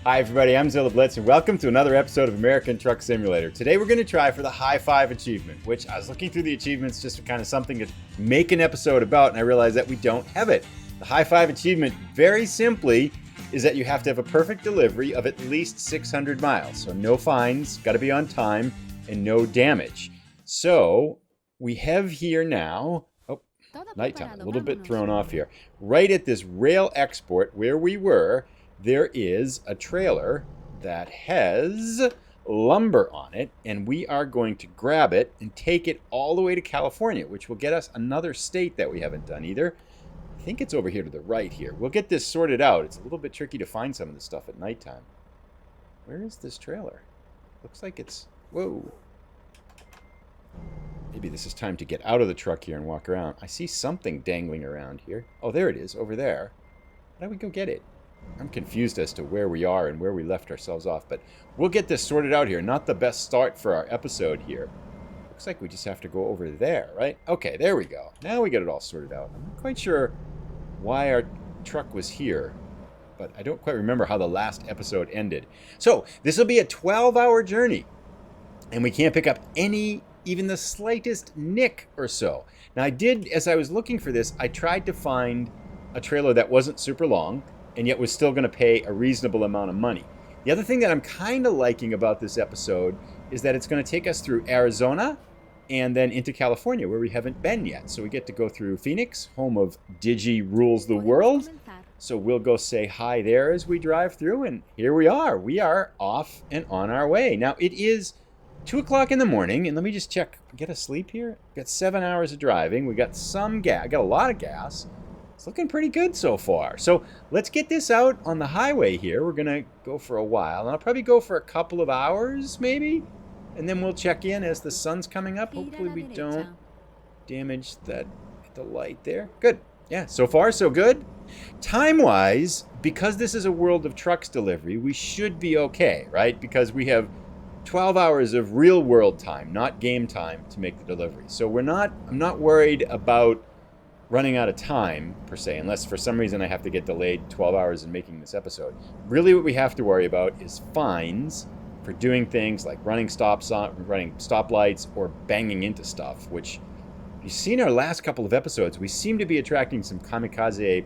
Hi everybody, I'm Zilla Blitz and welcome to another episode of American Truck Simulator. Today we're going to try for the High Five achievement, which I was looking through the achievements just for kind of something to make an episode about, and I realized that we don't have it. The High Five achievement, very simply, is that you have to have a perfect delivery of at least 600 miles. So no fines, got to be on time, and no damage. So we have here now, nighttime, a little bit thrown off here. Right at this rail export where we were, there is a trailer that has lumber on it, and we are going to grab it and take it all the way to California, which will get us another state that we haven't done either. I think it's over here to the right here. We'll get this sorted out. It's a little bit tricky to find some of this stuff at nighttime. Where is this trailer? Looks like it's... Whoa. Maybe this is time to get out of the truck here and walk around. I see something dangling around here. Oh, there it is, over there. How do we go get it? I'm confused as to where we are and where we left ourselves off, but we'll get this sorted out here. Not the best start for our episode here. Looks like we just have to go over there, right? Okay, there we go. Now we get it all sorted out. I'm not quite sure why our truck was here, but I don't quite remember how the last episode ended. So, this will be a 12-hour journey, and we can't pick up even the slightest nick or so. Now, I did, as I was looking for this, I tried to find a trailer that wasn't super long, and yet was still going to pay a reasonable amount of money. The other thing that I'm kind of liking about this episode is that it's going to take us through Arizona and then into California, where we haven't been yet. So we get to go through Phoenix, home of Digi rules the world. So we'll go say hi there as we drive through, and here we are. We are off and on our way. Now, it is 2 o'clock in the morning, and let me just check. Get a sleep here? We've got 7 hours of driving. We got some gas. I got a lot of gas. It's looking pretty good so far. So let's get this out on the highway here. We're going to go for a while. And I'll probably go for a couple of hours, maybe. And then we'll check in as the sun's coming up. Hopefully we don't damage the light there. Good. Yeah, so far so good. Time-wise, because this is a World of Trucks delivery, we should be okay, right? Because we have 12 hours of real-world time, not game time, to make the delivery. So I'm not worried about running out of time, per se, unless for some reason I have to get delayed 12 hours in making this episode. Really what we have to worry about is fines for doing things like running stoplights or banging into stuff, which you've seen our last couple of episodes. We seem to be attracting some kamikaze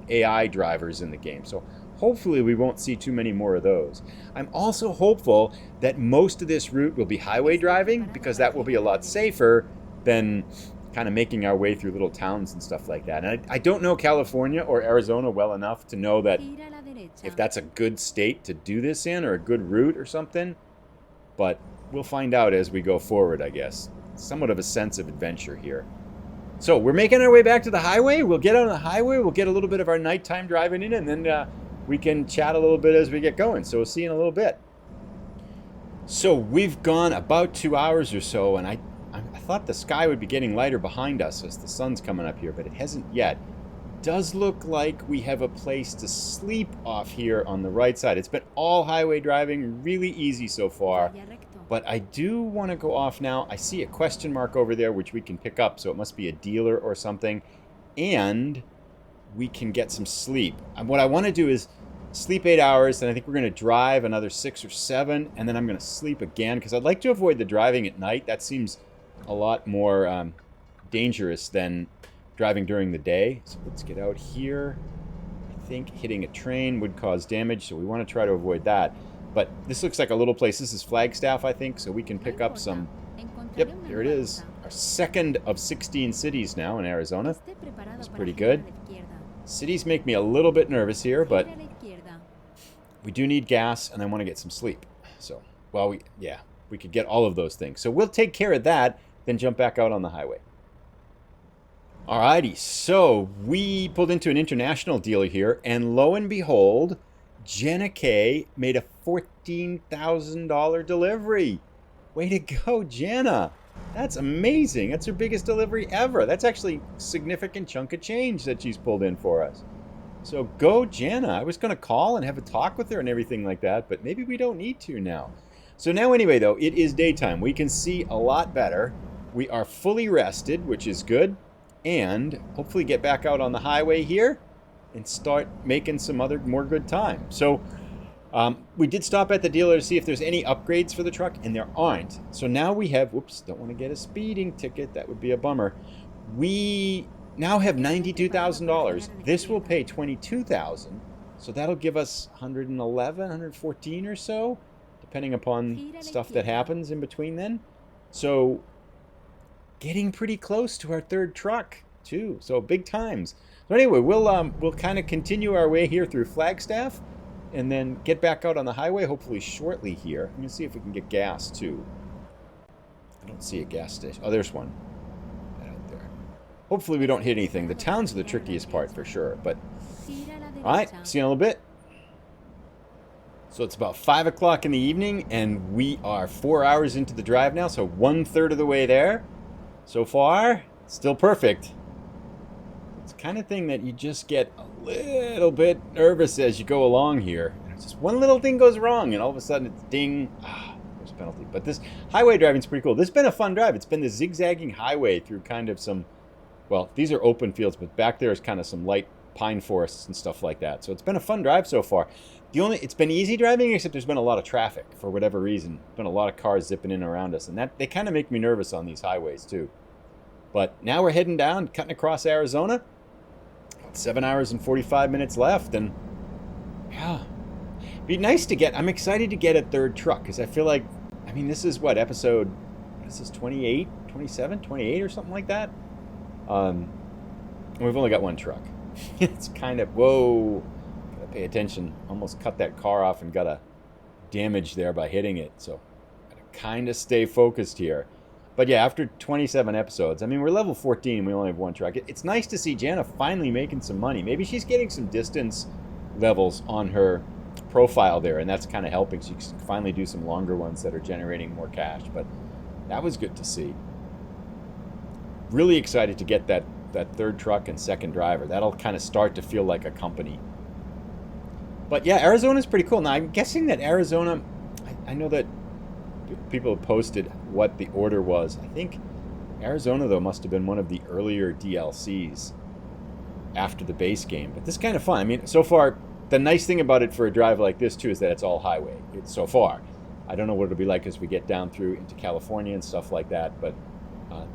AI drivers in the game, so hopefully we won't see too many more of those. I'm also hopeful that most of this route will be highway driving, because that will be a lot safer than kind of making our way through little towns and stuff like that. And I don't know California or Arizona well enough to know that if that's a good state to do this in, or a good route or something, but we'll find out as we go forward, I guess. Somewhat of a sense of adventure here. So we're making our way back to the highway. We'll get on the highway, we'll get a little bit of our nighttime driving in, and then we can chat a little bit as we get going. So we'll see you in a little bit. So we've gone about 2 hours or so, and I thought the sky would be getting lighter behind us as the sun's coming up here, but it hasn't yet. Does look like we have a place to sleep off here on the right side. It's been all highway driving, really easy so far, but I do want to go off now. I see a question mark over there, which we can pick up, so it must be a dealer or something, and we can get some sleep. And what I want to do is sleep 8 hours, and I think we're going to drive another 6 or 7, and then I'm going to sleep again, because I'd like to avoid the driving at night. That seems a lot more dangerous than driving during the day. So let's get out here. I think hitting a train would cause damage, so we want to try to avoid that. But this looks like a little place. This is Flagstaff, I think, so we can pick up some... Yep, here it is. Our second of 16 cities now in Arizona. It's pretty good. Cities make me a little bit nervous here, but we do need gas, and I want to get some sleep. So, well, we could get all of those things. So we'll take care of that, then jump back out on the highway. Alrighty, so we pulled into an international dealer here, and lo and behold, Jenna K made a $14,000 delivery. Way to go, Jenna. That's amazing. That's her biggest delivery ever. That's actually a significant chunk of change that she's pulled in for us. So go, Jenna. I was going to call and have a talk with her and everything like that, but maybe we don't need to now. So now anyway, though, it is daytime. We can see a lot better. We are fully rested, which is good. And hopefully get back out on the highway here and start making some more good time. So We did stop at the dealer to see if there's any upgrades for the truck, and there aren't. So now we have, whoops, don't want to get a speeding ticket. That would be a bummer. We now have $92,000. This will pay $22,000. So that'll give us 111, 114 or so, depending upon stuff that happens in between then. So getting pretty close to our third truck too. So big times. So anyway, we'll kind of continue our way here through Flagstaff and then get back out on the highway hopefully shortly here. I'm going to see if we can get gas too. I don't see a gas station. Oh, there's one out there. Hopefully we don't hit anything. The towns are the trickiest part for sure, but all right, see you in a little bit. So it's about 5 o'clock in the evening, and we are 4 hours into the drive now, so 1/3 of the way there. So far, still perfect. It's the kind of thing that you just get a little bit nervous as you go along here. Just one little thing goes wrong, and all of a sudden it's ding. There's a penalty. But this highway driving is pretty cool. This has been a fun drive. It's been the zigzagging highway through kind of some, well, these are open fields, but back there is kind of some light pine forests and stuff like that. So it's been a fun drive so far. It's been easy driving, except there's been a lot of traffic for whatever reason. There's been a lot of cars zipping in around us, and that they kind of make me nervous on these highways too. But now we're heading down, cutting across Arizona. About 7 hours and 45 minutes left, and yeah, it'd be nice to get. I'm excited to get a third truck because I feel like, I mean, this is what episode. This is 28, 27, 28 or something like that. And we've only got one truck. It's kind of, whoa, gotta pay attention. Almost cut that car off and got a damage there by hitting it. So gotta kind of stay focused here. But yeah, after 27 episodes, I mean, we're level 14 and we only have one truck. It's nice to see Jana finally making some money. Maybe she's getting some distance levels on her profile there, and that's kind of helping. She can finally do some longer ones that are generating more cash. But that was good to see. Really excited to get that third truck and second driver. That'll kind of start to feel like a company. But yeah, Arizona's pretty cool. Now, I'm guessing that Arizona, I know that people have posted what the order was. I think Arizona, though, must have been one of the earlier DLCs after the base game. But this is kind of fun. I mean, so far, the nice thing about it for a drive like this, too, is that it's all highway. It's so far. I don't know what it'll be like as we get down through into California and stuff like that, but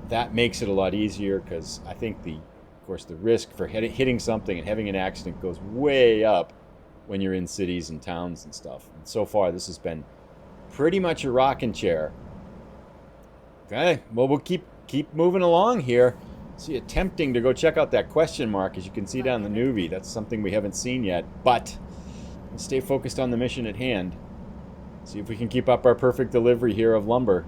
that makes it a lot easier because I think of course, the risk for hitting something and having an accident goes way up when you're in cities and towns and stuff. And so far, this has been pretty much a rocking chair. Okay, well, we'll keep moving along here. See, it's tempting to go check out that question mark, as you can see down the newbie. That's something we haven't seen yet, but we'll stay focused on the mission at hand. See if we can keep up our perfect delivery here of lumber.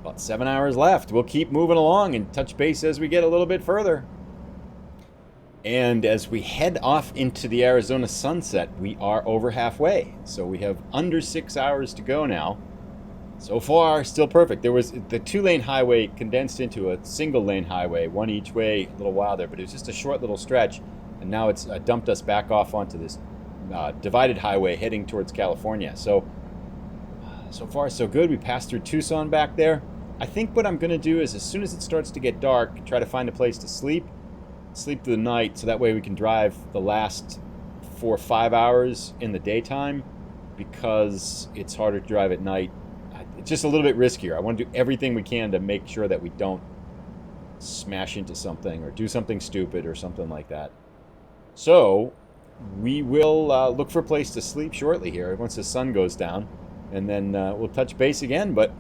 About 7 hours left. We'll keep moving along and touch base as we get a little bit further. And as we head off into the Arizona sunset, we are over halfway. So we have under 6 hours to go now. So far, still perfect. There was the 2-lane highway condensed into a single-lane highway, one each way a little while there, but it was just a short little stretch. And now it's dumped us back off onto this divided highway heading towards California. So far, so good. We passed through Tucson back there. I think what I'm going to do is as soon as it starts to get dark, try to find a place to sleep through the night, so that way we can drive the last 4 or 5 hours in the daytime, because it's harder to drive at night. It's just a little bit riskier. I want to do everything we can to make sure that we don't smash into something or do something stupid or something like that. So we will look for a place to sleep shortly here once the sun goes down, and then we'll touch base again. But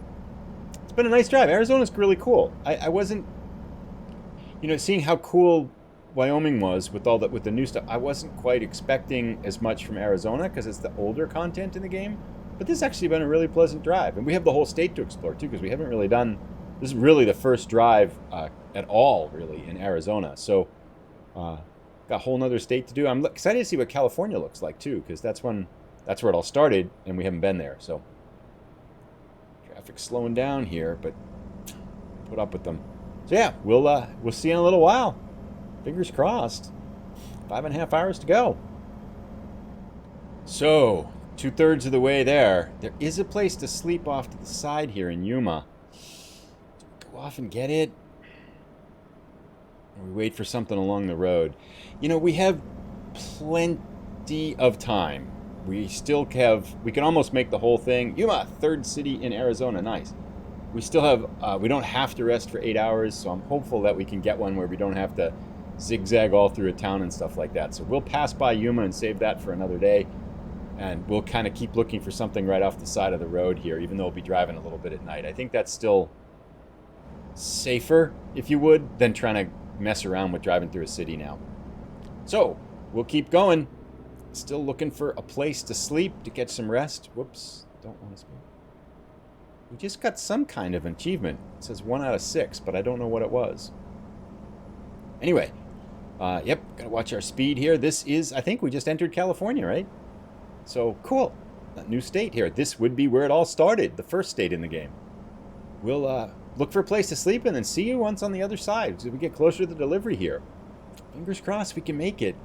it's been a nice drive. Arizona's really cool. I wasn't, seeing how cool Wyoming was with with the new stuff. I wasn't quite expecting as much from Arizona because it's the older content in the game. But this has actually been a really pleasant drive, and we have the whole state to explore too, because we haven't really done. This is really the first drive at all, really, in Arizona. So, got a whole nother state to do. I'm excited to see what California looks like too, because that's where it all started, and we haven't been there. So. Traffic's slowing down here, but put up with them. So yeah, we'll see you in a little while. Fingers crossed. 5.5 hours to go. So 2/3 of the way there. There is a place to sleep off to the side here in Yuma. Go off and get it. Or we wait for something along the road. We have plenty of time. We still have, we can almost make the whole thing. Yuma, third city in Arizona, nice. We still have, we don't have to rest for 8 hours, so I'm hopeful that we can get one where we don't have to zigzag all through a town and stuff like that. So we'll pass by Yuma and save that for another day. And we'll kind of keep looking for something right off the side of the road here, even though we'll be driving a little bit at night. I think that's still safer, if you would, than trying to mess around with driving through a city now. So we'll keep going. Still looking for a place to sleep, to get some rest. Whoops, don't want to speak. We just got some kind of achievement. It says 1 out of 6, but I don't know what it was. Anyway, yep, gotta watch our speed here. This is, I think we just entered California, right? So, cool. A new state here. This would be where it all started, the first state in the game. We'll look for a place to sleep and then see you once on the other side. So we get closer to the delivery here. Fingers crossed we can make it.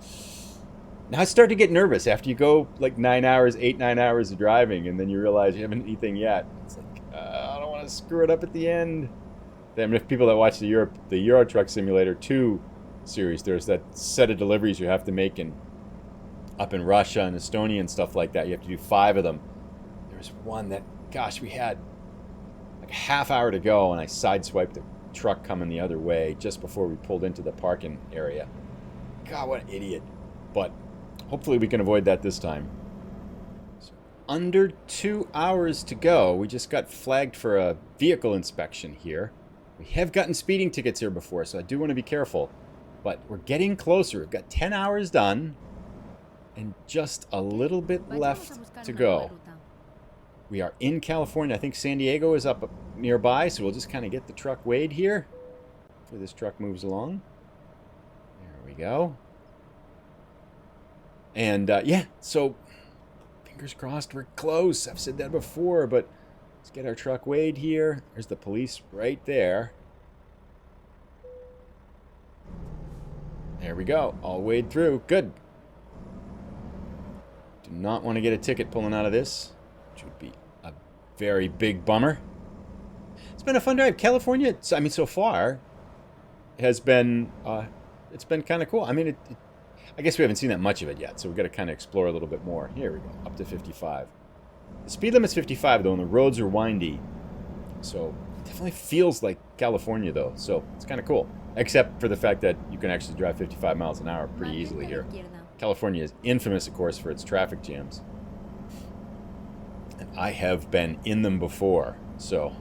Now I start to get nervous after you go like 9 hours, 9 hours of driving, and then you realize you haven't anything yet. It's like, I don't want to screw it up at the end. I mean, if people that watch the Euro Truck Simulator 2 series, there's that set of deliveries you have to make up in Russia and Estonia and stuff like that. You have to do 5 of them. There's one that, gosh, we had like a half hour to go, and I sideswiped a truck coming the other way just before we pulled into the parking area. God, what an idiot. But hopefully we can avoid that this time. So, under 2 hours to go. We just got flagged for a vehicle inspection here. We have gotten speeding tickets here before, so I do want to be careful. But we're getting closer. We've got 10 hours done and just a little bit left to go. We are in California. I think San Diego is up nearby, so we'll just kind of get the truck weighed here before this truck moves along. There we go. And yeah, so fingers crossed we're close. I've said that before, but let's get our truck weighed here. There's the police right there. There we go. All weighed through. Good. Do not want to get a ticket pulling out of this, which would be a very big bummer. It's been a fun drive. California, I mean, so far, has been, it's been kind of cool. I mean, I guess we haven't seen that much of it yet, so we've got to kind of explore a little bit more. Here we go, up to 55. The speed limit's 55, though, and the roads are windy. So it definitely feels like California, though, so it's kind of cool. Except for the fact that you can actually drive 55 miles an hour pretty easily here. California is infamous, of course, for its traffic jams. And I have been in them before, so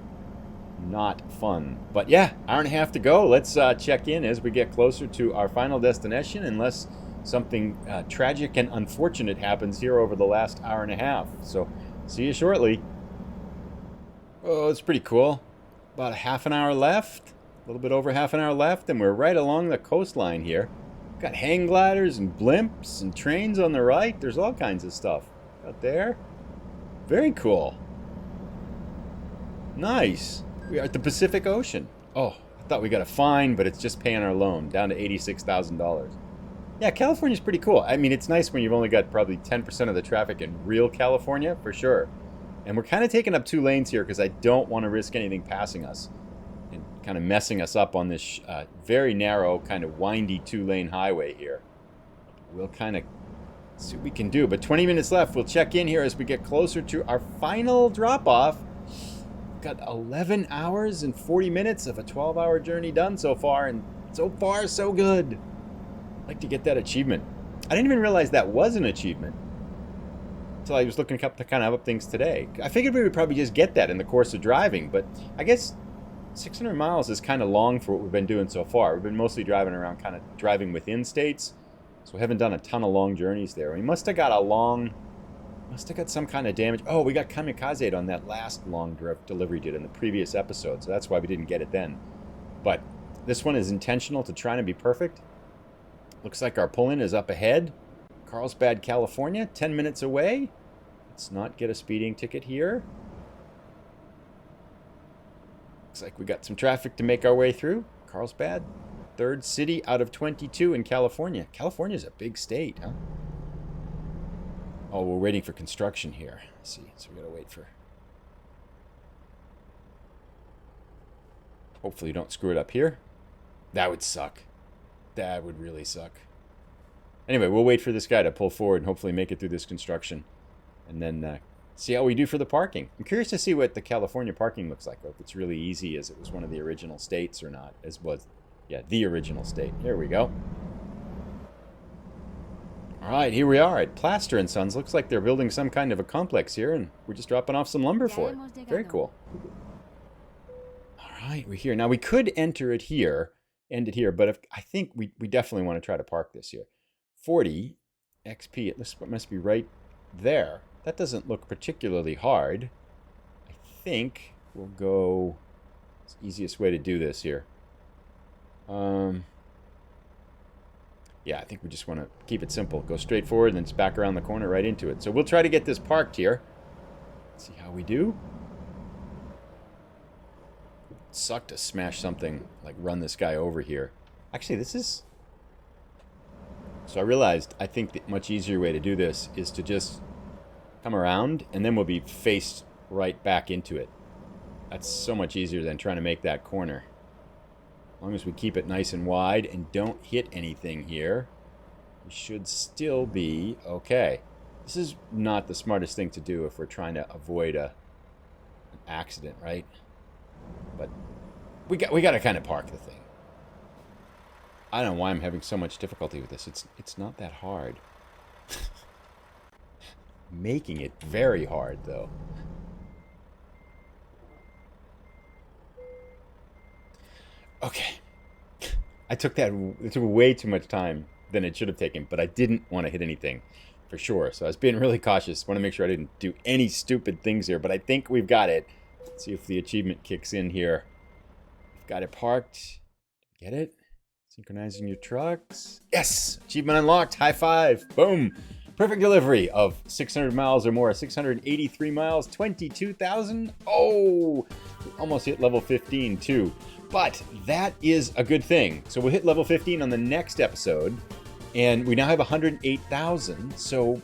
not fun. But yeah, hour and a half to go. Let's check in as we get closer to our final destination, unless something tragic and unfortunate happens here over the last hour and a half. So see you shortly. Oh, it's pretty cool. About a half an hour left. A little bit over half an hour left, and we're right along the coastline here. Got hang gliders and blimps and trains on the right. There's all kinds of stuff out there. Very cool. Nice. We are at the Pacific Ocean. Oh, I thought we got a fine, but it's just paying our loan, down to $86,000. Yeah, California's pretty cool. I mean, it's nice when you've only got probably 10% of the traffic in real California, for sure. And we're kind of taking up 2 lanes here because I don't want to risk anything passing us and kind of messing us up on this very narrow, kind of windy 2-lane highway here. We'll kind of see what we can do. But 20 minutes left. We'll check in here as we get closer to our final drop-off. Got 11 hours and 40 minutes of a 12-hour journey done so far, and so far, so good. I'd like to get that achievement. I didn't even realize that was an achievement until I was looking up to kind of up things today. I figured we would probably just get that in the course of driving, but I guess 600 miles is kind of long for what we've been doing so far. We've been mostly driving around, kind of driving within states, so we haven't done a ton of long journeys there. We must have got some kind of damage. Oh, we got kamikazed on that last long delivery did in the previous episode, so that's why we didn't get it then. But this one is intentional to try to be perfect. Looks like our pull-in is up ahead. Carlsbad, California, 10 minutes away. Let's not get a speeding ticket here. Looks like we got some traffic to make our way through. Carlsbad, 3rd city out of 22 in California. California's a big state, huh? Oh, we're waiting for construction here. Let's see, so we gotta wait for... Hopefully you don't screw it up here. That would suck. That would really suck. Anyway, we'll wait for this guy to pull forward and hopefully make it through this construction. and then see how we do for the parking. I'm curious to see what the California parking looks like, or if it's really easy as it was one of the original states or not, as was, yeah, the original state. Here we go. All right, here we are at Plaster Suns. Looks like they're building some kind of a complex here, and we're just dropping off some lumber for it. Very cool. All right, we're here. Now, we could enter it here, end it here, but I think we definitely want to try to park this here. 40 XP, it must be right there. That doesn't look particularly hard. I think we'll go, it's the easiest way to do this here. Yeah, I think we just want to keep it simple. Go straight forward, and then it's back around the corner right into it. So we'll try to get this parked here. Let's see how we do. It'd suck to smash something, like run this guy over here. Actually, this is... So I realized, I think the much easier way to do this is to just come around, and then we'll be faced right back into it. That's so much easier than trying to make that corner. As long as we keep it nice and wide and don't hit anything here, we should still be okay. This is not the smartest thing to do if we're trying to avoid an accident, right? But we got to kind of park the thing. I don't know why I'm having so much difficulty with this. It's not that hard. Making it very hard, though. Okay. It took way too much time than it should have taken, but I didn't want to hit anything for sure. So I was being really cautious. Want to make sure I didn't do any stupid things here, but I think we've got it. Let's see if the achievement kicks in here. We've got it parked. Get it? Synchronizing your trucks. Yes! Achievement unlocked. High five. Boom. Perfect delivery of 600 miles or more. 683 miles, 22,000. Oh! We almost hit level 15 too. But that is a good thing. So we'll hit level 15 on the next episode. And we now have 108,000. So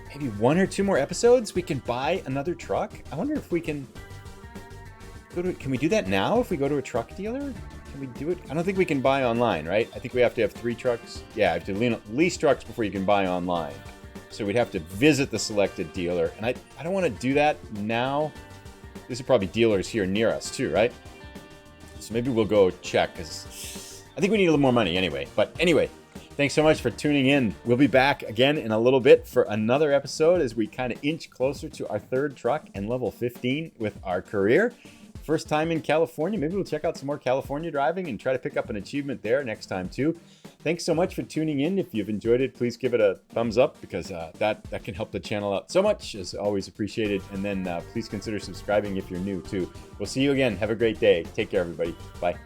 maybe 1 or 2 more episodes, we can buy another truck. I wonder if we can go to... Can we do that now if we go to a truck dealer? Can we do it? I don't think we can buy online, right? I think we have to have 3 trucks. Yeah, I have to lease trucks before you can buy online. So we'd have to visit the selected dealer. And I don't want to do that now. There's probably dealers here near us too, right? So maybe we'll go check, because I think we need a little more money anyway. But anyway, thanks so much for tuning in. We'll be back again in a little bit for another episode as we kind of inch closer to our 3rd truck and level 15 with our career. First time in California. Maybe we'll check out some more California driving and try to pick up an achievement there next time too. Thanks so much for tuning in. If you've enjoyed it, please give it a thumbs up, because that can help the channel out so much. It's always appreciated. And then please consider subscribing if you're new too. We'll see you again. Have a great day. Take care, everybody. Bye.